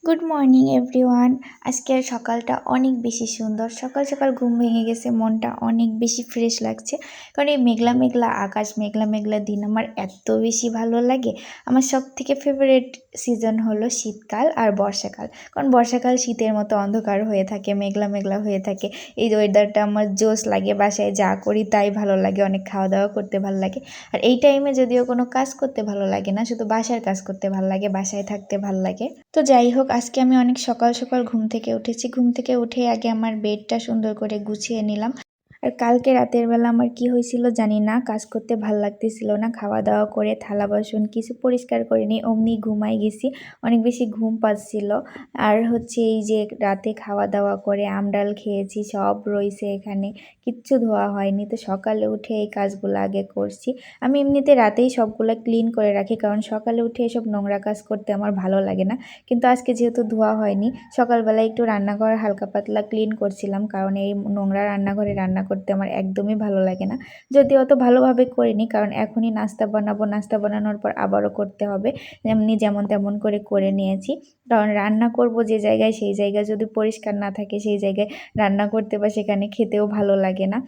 Good morning everyone. আজকের সকালটা অনেক বেশি সুন্দর। সকাল সকাল ঘুম ভেঙে গেছে, মনটা অনেক বেশি ফ্রেশ লাগছে। কারণ এই মেঘলা মেঘলা আকাশ, মেঘলা মেঘলা দিন আমার এত বেশি ভালো লাগে। আমার সবথেকে ফেভারিট সিজন হলো শীতকাল আর বর্ষাকাল। কারণ বর্ষাকাল শীতের মতো অন্ধকার হয়ে থাকে, মেঘলা মেঘলা হয়ে থাকে। এই ওয়েদারটা আমার জোশ লাগে, বাসায় যা করি তাই ভালো লাগে, অনেক খাওয়া দাওয়া করতে ভালো লাগে। আর এই টাইমে যদিও কোনো কাজ করতে ভালো লাগে না, শুধু বাসার কাজ করতে ভালো লাগে, বাসায় থাকতে ভালো লাগে। তো যাই হোক, আজকে আমি অনেক সকাল সকাল ঘুম থেকে উঠেছি। ঘুম থেকে উঠে আগে আমার বেডটা সুন্দর করে গুছিয়ে নিলাম। আর কালকে রাতের বেলা আমার কি হয়েছিল জানি না, কাজ করতে ভাল লাগতেছিল না। খাওয়া দাওয়া করে থালা বাসন কিছু পরিষ্কার করিনি, অমনি ঘুমাই গেছি। অনেক বেশি ঘুম পাচ্ছিল। আর হচ্ছে এই যে রাতে খাওয়া দাওয়া করে আমডাল খেয়েছি, সব রয়েছে এখানে, কিচ্ছু ধোয়া হয়নি। তো সকালে উঠে এই কাজগুলো আগে করছি। আমি এমনিতে রাতেই সবগুলো ক্লিন করে রাখি, কারণ সকালে উঠে এসব নোংরা কাজ করতে আমার ভালো লাগে না। কিন্তু আজকে যেহেতু ধোয়া হয়নি, সকালবেলা একটু রান্নাঘর হালকা পাতলা ক্লিন করছিলাম, কারণ এই নোংরা রান্নাঘরে রান্না করতে আমার একদমই ভালো লাগে না। যদি অত ভালোভাবে করিনি, কারণ এখনই নাস্তা বানাবো, নাস্তা বানানোর পর আবারও করতে হবে। এমনি যেমন তেমন করে নিয়েছি, কারণ রান্না করব যে জায়গায়, সেই জায়গায় যদি পরিষ্কার না থাকে, সেই জায়গায় রান্না করতে বা সেখানে খেতেও ভালো লাগে না।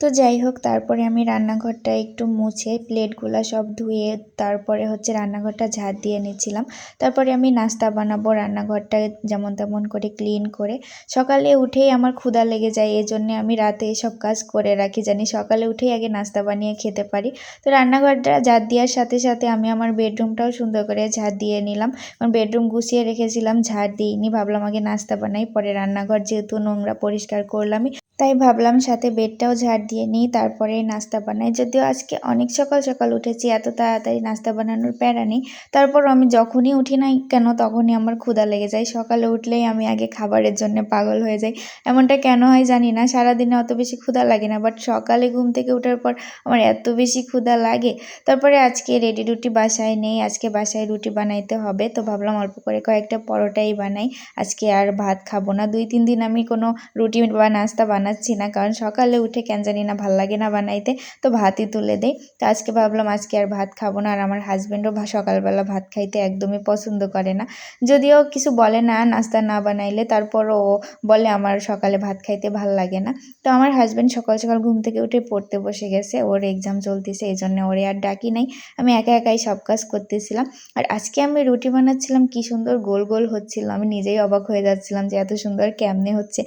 তো যাই হোক, তারপরে আমি রান্নাঘরটা একটু মুছে প্লেটগুলো সব ধুয়ে তারপরে হচ্ছে রান্নাঘরটা ঝাড় দিয়ে নিচ্ছিলাম। তারপরে আমি নাস্তা বানাবো, রান্নাঘরটা যেমন তেমন করে ক্লিন করে। সকালে উঠেই আমার ক্ষুধা লেগে যায়, এই জন্যে আমি রাতে এসব কাজ করে রাখি, জানি সকালে উঠেই আগে নাস্তা বানিয়ে খেতে পারি। তো রান্নাঘরটা ঝাড় দেওয়ার সাথে সাথে আমি আমার বেডরুমটাও সুন্দর করে ঝাড় দিয়ে নিলাম। কারণ বেডরুম গুছিয়ে রেখেছিলাম, ঝাড় দিইনি, ভাবলাম আগে নাস্তা বানাই, পরে রান্নাঘর যেহেতু নোংরা পরিষ্কার করলামই, তাই ভাবলাম সাথে বেডটাও ঝাড় দিয়ে নিই, তারপরে নাস্তা বানাই। যদিও আজকে অনেক সকাল সকাল উঠেছি, এত তাড়াতাড়ি নাস্তা বানানোর প্যারা নেই। তারপর আমি যখনই উঠি নাই কেন, তখনই আমার ক্ষুধা লেগে যায়। সকালে উঠলেই আমি আগে খাবারের জন্য পাগল হয়ে যাই। এমনটা কেন হয় জানি না, সারাদিনে অত বেশি ক্ষুধা লাগে না, বাট সকালে ঘুম থেকে ওঠার পর আমার এত বেশি ক্ষুধা লাগে। তারপরে আজকে রেডি রুটি বাসায় নেই, আজকে বাসায় রুটি বানাইতে হবে। তো ভাবলাম অল্প করে কয়েকটা পরোটাই বানাই, আজকে আর ভাত খাবো না। 2-3 দিন আমি কোনো রুটি বা নাস্তা বানাচ্ছি না, কারণ সকালে উঠে কেন জানি না ভাল লাগে না বানাইতে, তো ভাতই তুলে দেই। তো আজকে ভাবলাম আজকে আর ভাত খাবো না। আর আমার হাজব্যান্ডও সকালবেলা ভাত খাইতে একদমই পছন্দ করে না, যদিও কিছু বলে না নাস্তা না বানাইলে, তারপরও ও বলে আমার সকালে ভাত খাইতে ভাল লাগে না। তো আমার হাজব্যান্ড সকাল সকাল ঘুম থেকে উঠে পড়তে বসে গেছে, ওর এক্সাম চলতেছে, এই জন্য ওরে আর ডাকি নাই, আমি একা একাই সব কাজ করতেছিলাম। আর আজকে আমি রুটি বানাচ্ছিলাম, কি সুন্দর গোল গোল হচ্ছিল, আমি নিজেই অবাক হয়ে যাচ্ছিলাম যে এত সুন্দর কেমনে হচ্ছে।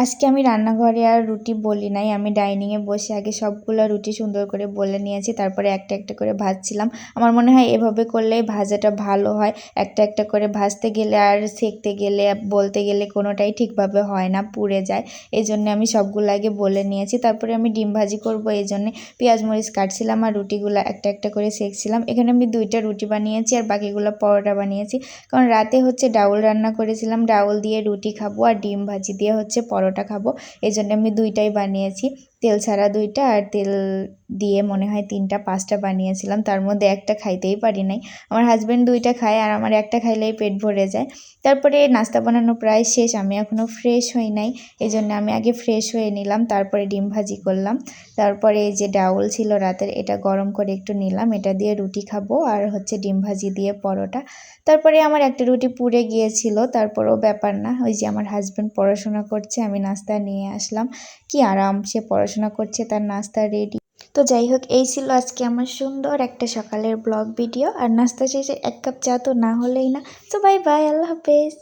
আজকে আমি রান্নাঘরে আর রুটি বলি নাই, আমি ডাইনিংয়ে বসে আগে সবগুলো রুটি সুন্দর করে বলে নিয়েছি, তারপরে একটা একটা করে ভাজছিলাম। আমার মনে হয় এভাবে করলেই ভাজাটা ভালো হয়, একটা একটা করে ভাজতে গেলে আর সেঁকতে গেলে বলতে গেলে কোনোটাই ঠিকভাবে হয় না, পুড়ে যায়। এই জন্য আমি সবগুলো আগে বলে নিয়েছি। তারপরে আমি ডিম ভাজি করব, এই জন্যে পেঁয়াজ মরিচ কাটছিলাম আর রুটিগুলো একটা একটা করে সেঁকছিলাম। এখানে আমি 2টা রুটি বানিয়েছি আর বাকিগুলো পরোটা বানিয়েছি, কারণ রাতে হচ্ছে ডাউল রান্না করেছিলাম, ডাউল দিয়ে রুটি খাবো আর ডিম ভাজি দিয়ে হচ্ছে পরোটা খাবো। এই জন্য আমি 2টাই বানিয়েছি, তেল ছাড়া 2টা আর তেল দিয়ে মনে হয় 3টা 5টা বানিয়েছিলাম, তার মধ্যে একটা খাইতেই পারি নাই। আমার হাজব্যান্ড 2টা খায় আর আমার একটা খাইলেই পেট ভরে যায়। তারপরে নাস্তা বানানো প্রায় শেষ, আমি এখনও ফ্রেশ হই নাই, এই জন্য আমি আগে ফ্রেশ হয়ে নিলাম, তারপরে ডিম ভাজি করলাম। তারপরে এই যে ডাউল ছিল রাতের, এটা গরম করে একটু নিলাম, এটা দিয়ে রুটি খাবো আর হচ্ছে ডিম ভাজি দিয়ে পরোটা। তারপরে আমার একটা রুটি পুড়ে গিয়েছিল, তারপরেও ব্যাপার না, ওই যে আমার হাজব্যান্ড পড়াশোনা করছে, আমি নাস্তা নিয়ে আসলাম। কি আরাম, সে পড়াশোনা করছে, তার নাস্তা রেডি। তো যাই হোক, এই ছিল আজকে আমার সুন্দর একটা সকালের ব্লগ ভিডিও। আর নাস্তা শেষে 1 কাপ চা তো না হলেই না। তো বাই বাই, আল্লাহ হাফেজ।